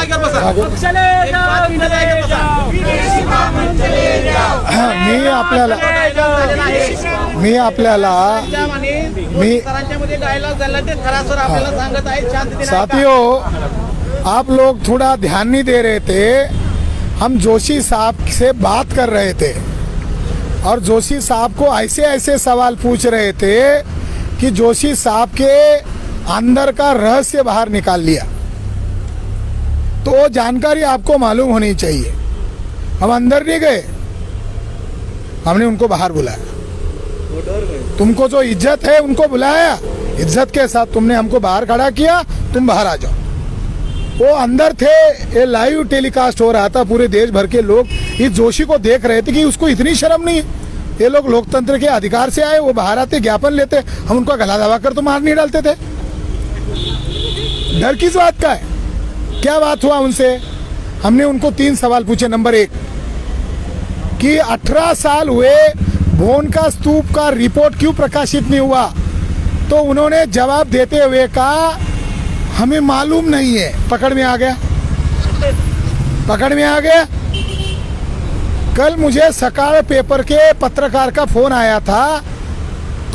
जागेवर बसा. मध्ये डायलॉग झाला ते खरासर आपल्याला सांगत आहेत शांततेने. साथियों, आप लोग थोड़ा ध्यान नहीं दे रहे थे. हम जोशी साहब से बात कर रहे थे और जोशी साहब को ऐसे ऐसे सवाल पूछ रहे थे कि जोशी साहब के अंदर का रहस्य बाहर निकाल लिया. तो जानकारी आपको मालूम होनी चाहिए. हम अंदर नहीं गए, हमने उनको बाहर बुलाया. तुमको जो इज्जत है उनको बुलाया, इज्जत के साथ तुमने हमको बाहर खड़ा किया, तुम बाहर आ जाओ. वो अंदर थे, ये लाइव टेलीकास्ट हो रहा था, पूरे देश भर के लोग इस जोशी को देख रहे थे कि उसको इतनी शर्म नहीं है. ये लोग लोकतंत्र के अधिकार से आए, वो बाहर आते, ज्ञापन लेते, हम उनका गला दबाकर तो मार नहीं डालते थे. डर किस बात का है? क्या बात हुआ उनसे? हमने उनको 3 सवाल पूछे. नंबर 1 कि 18 साल हुए, भोन का स्तूप का रिपोर्ट क्यों प्रकाशित नहीं हुआ? तो उन्होंने जवाब देते हुए कहा हमें मालूम नहीं है. पकड़ में आ गया, पकड़ में आ गया. कल मुझे सकाळ पेपर के पत्रकार का फोन आया था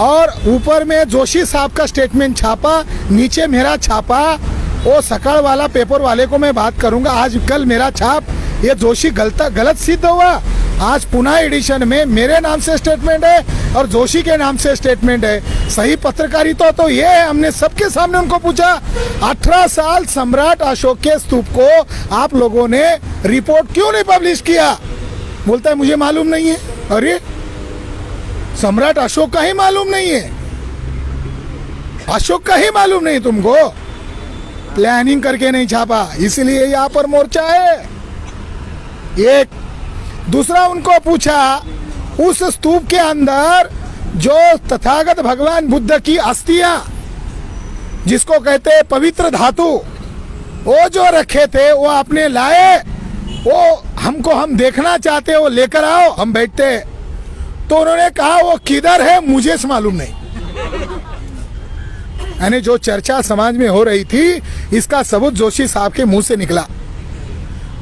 और ऊपर में जोशी साहब का स्टेटमेंट छापा, नीचे मेरा छापा. वो सकाळ वाला पेपर वाले को मैं बात करूंगा. आज कल मेरा छाप ये जोशी गलत सिद्ध हुआ. आज पुनः एडिशन में मेरे नाम से स्टेटमेंट है और जोशी के नाम से स्टेटमेंट है. सही पत्रकारिता तो ये है. हमने सबके सामने उनको पूछा 18 साल सम्राट अशोक के स्तूप को आप लोगों ने रिपोर्ट क्यों नहीं पब्लिश किया? बोलता है मुझे मालूम नहीं है. अरे सम्राट अशोक का ही मालूम नहीं है, अशोक का ही मालूम नहीं तुमको? प्लानिंग करके नहीं छापा, इसलिए यहाँ पर मोर्चा है. एक दूसरा उनको पूछा उस स्तूप के अंदर जो तथागत भगवान बुद्ध की अस्थियां, जिसको कहते हैं पवित्र धातु, वो जो रखे थे वो आपने लाए, वो हमको हम देखना चाहते, वो लेकर आओ, हम बैठते. तो उन्होंने कहा वो किधर है मुझे मालूम नहीं. यानी जो चर्चा समाज में हो रही थी, इसका सबूत जोशी साहब के मुंह से निकला.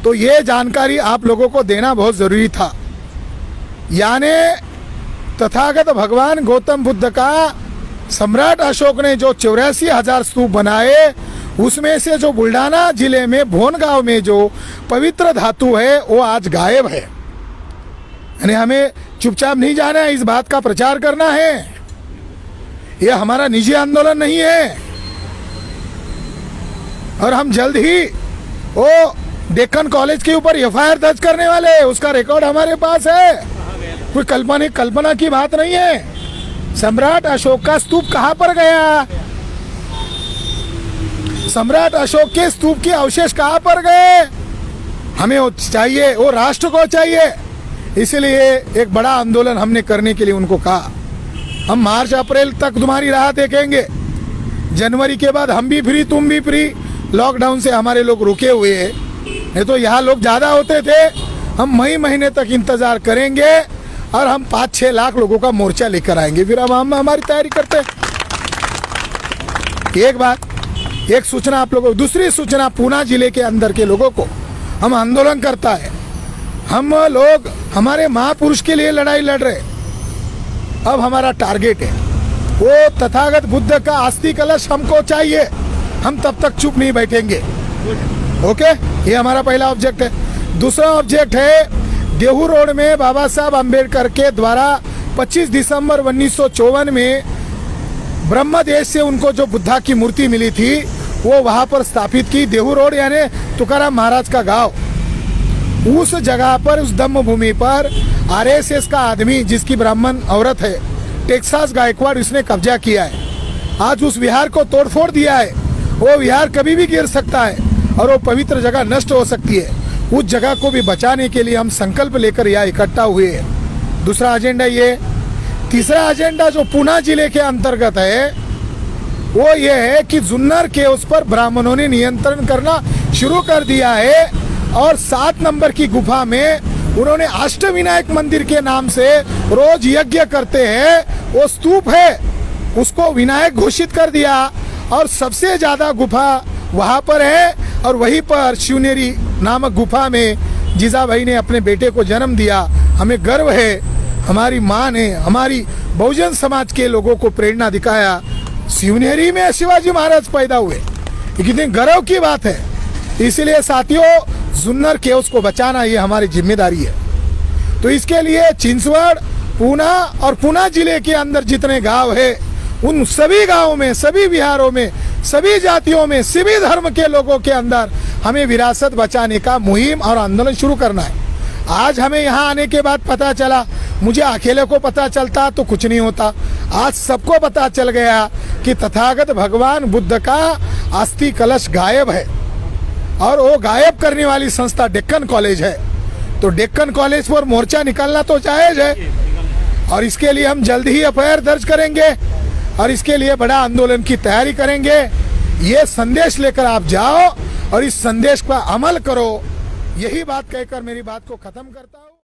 तो ये जानकारी आप लोगों को देना बहुत जरूरी था. यानी तथागत भगवान गौतम बुद्ध का सम्राट अशोक ने जो 84,000 स्तूप बनाए, उसमें से जो बुल्ढाना जिले में भोन गांव में जो पवित्र धातु है वो आज गायब है. यानी हमें चुपचाप नहीं जाना है, इस बात का प्रचार करना है. ये हमारा निजी आंदोलन नहीं है. और हम जल्द ही वो डेक्कन कॉलेज के ऊपर एफआईआर दर्ज करने वाले, उसका रिकॉर्ड हमारे पास है. कोई कल्पना की बात नहीं है. सम्राट अशोक का स्तूप कहां पर गया? सम्राट अशोक के स्तूप के अवशेष कहां पर गए? हमें वो चाहिए, वो राष्ट्र को चाहिए. इसलिए एक बड़ा आंदोलन हमने करने के लिए उनको कहा हम मार्च अप्रैल तक तुम्हारी राह देखेंगे. जनवरी के बाद हम भी फ्री, तुम भी फ्री. लॉकडाउन से हमारे लोग रुके हुए हैं, नहीं तो यहाँ लोग ज्यादा होते थे. हम मई महीने तक इंतजार करेंगे और हम 5-6 लाख लोगों का मोर्चा लेकर आएंगे. फिर हम हमारी तैयारी करते हैं. एक बात, एक सूचना आप लोगों को. दूसरी सूचना, पूना जिले के अंदर के लोगों को हम आंदोलन करता है. हम लोग हमारे महापुरुष के लिए लड़ाई लड़ रहे. अब हमारा टारगेट है वो तथागत बुद्ध का अस्थि कलश हमको चाहिए. हम तब तक चुप नहीं बैठेंगे. ओके, ये हमारा पहला ऑब्जेक्ट है. दूसरा ऑब्जेक्ट है देहू रोड में बाबा साहब अम्बेडकर के द्वारा 25 दिसंबर 1954 में ब्रह्म देश से उनको जो बुद्धा की मूर्ति मिली थी वो वहां पर स्थापित की. देहू रोड यानी तुकाराम महाराज का गांव. उस जगह पर, उस धम्म भूमि पर आरएसएस का आदमी, जिसकी ब्राह्मण औरत है, टेक्सास गायकवाड़, उसने कब्जा किया है. आज उस विहार को तोड़फोड़ दिया है. वो विहार कभी भी गिर सकता है और वो पवित्र जगह नष्ट हो सकती है. उस जगह को भी बचाने के लिए हम संकल्प लेकर यहाँ इकट्ठा हुए हैं. दूसरा एजेंडा ये. तीसरा एजेंडा जो पुणे जिले के अंतर्गत है वो ये है कि जुन्नर के उस पर ब्राह्मणों ने नियंत्रण करना शुरू कर दिया है और 7 नंबर की गुफा में उन्होंने अष्टविनायक मंदिर के नाम से रोज यज्ञ करते हैं. वो स्तूप है उसको विनायक घोषित कर दिया और सबसे ज्यादा गुफा वहां पर है. और वहीं पर शिवनेरी नामक गुफा में जीजाभाई ने अपने बेटे को जन्म दिया। हमें गर्व है, हमारी माँ ने हमारी बहुजन समाज के लोगों को प्रेरणा दिखाया। शिवनेरी में शिवाजी महाराज पैदा हुए, ये कितनी गर्व की बात है। इसलिए साथियों, जुन्नर केव्स को बचाना ये हमारी जिम्मेदारी है। तो इसके लिए चिंचवड़, पूना और पूना जिले के अंदर जितने गांव है, उन सभी गांवों में, सभी विहारों में, सभी जातियों में, सभी धर्म के लोगों के अंदर हमें विरासत बचाने का मुहिम और आंदोलन शुरू करना है। आज हमें यहाँ आने के बाद पता चला, मुझे अकेले को पता चलता तो कुछ नहीं होता। आज सबको पता चल गया कि तथागत भगवान बुद्ध का अस्थि कलश गायब है, और वो गायब करने वाली संस्था डेक्कन कॉलेज है। तो डेक्कन कॉलेज पर मोर्चा निकालना तो जायज है, और इसके लिए हम जल्द ही एफआईआर दर्ज करेंगे और इसके लिए बड़ा आंदोलन की तैयारी करेंगे। ये संदेश लेकर आप जाओ और इस संदेश पर अमल करो। यही बात कहकर मेरी बात को खत्म करता हूँ।